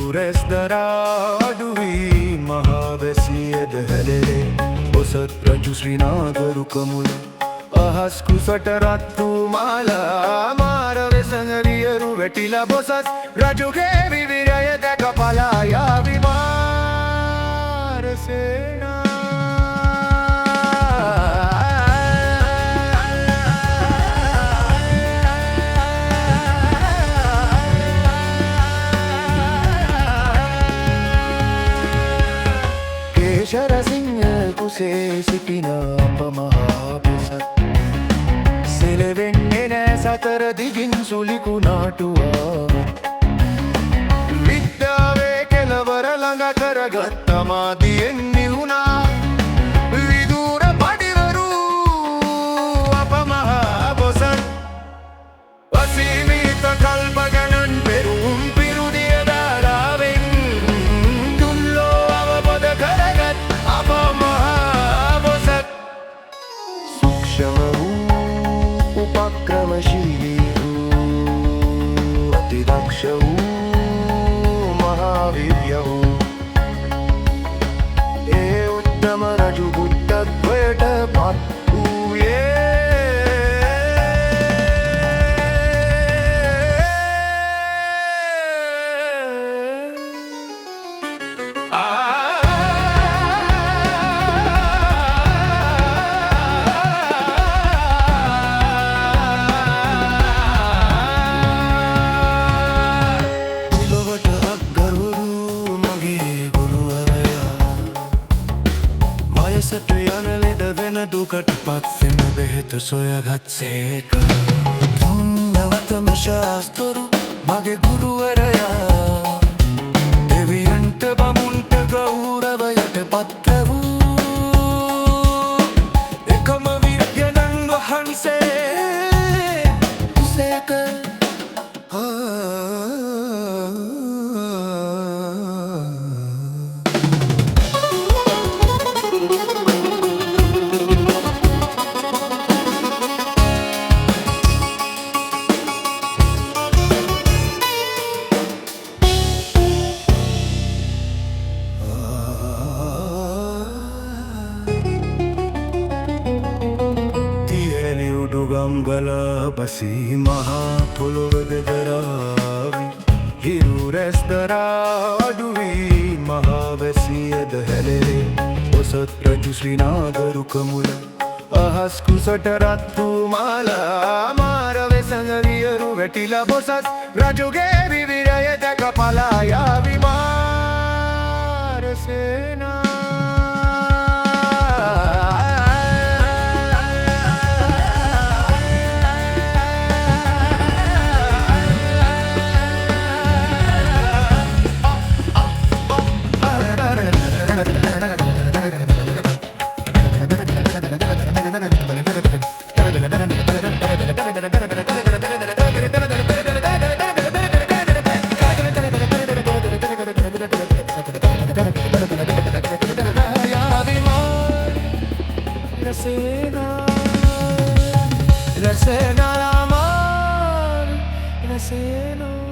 හිරුරැස් දරා අඩුවී මහාවැසියද හැලේ බොසත් රජු ශ්‍රී නාගරු කමුල අහස් කුසට රත් වූ මාලා මාර වෙසඟරියරු වැටිලා බොසත් රජුගේ විවිරය දැක පලා යාවි මාර සේනා ශරසිංහ කුසේ සිටින අප මහා බොසත් සෙලවෙන්නේ නෑ සතර දිගින් සුලිකු නාටුවා විද්‍යාවේ කෙළවර ළඟ කරගත් අමාදියෙන් නිවුණා විදුර පඩිවරු අප මහා බොසත් අසීමිත කල්ප ගණන් පෙරුම් පිරුදිය දාලාවෙන් දුන්ලෝ අවබෝධ කරගත් අප මහා බොසත් සූක්ෂම වූ උපක්‍රමශීලී වූ අතිදක්ෂ වූ මහාවීර්ය වූ ඒ උත්තම රජු බුද්ධත්වයට පත් වූයේ වයසට යන ලෙඩ වෙන දුකට පත්වෙන බෙහෙත සොයගත් සේක තුන්වතම ශාස්තරු මගේ ගුරුවරයා දෙවියන්ට බමුන්ට ගෞරවයට පත්ත වූ එකම විද්‍යනන් වහන්සේ සේක ගම්ගල බසී මහා පොළොවද දරාවි හිරුරැස් දරා අඩුවී මහාවැසියද හැලේ බොසත් රජු ශ්‍රී නාගරු කමුල අහස් කුසට රත් වූ මාලා මාර වෙසඟරියරු වැටිලා බොසත් රජුගේ විවිරය දැක පලා යාවි මාර සේනා Rasena amar, rasena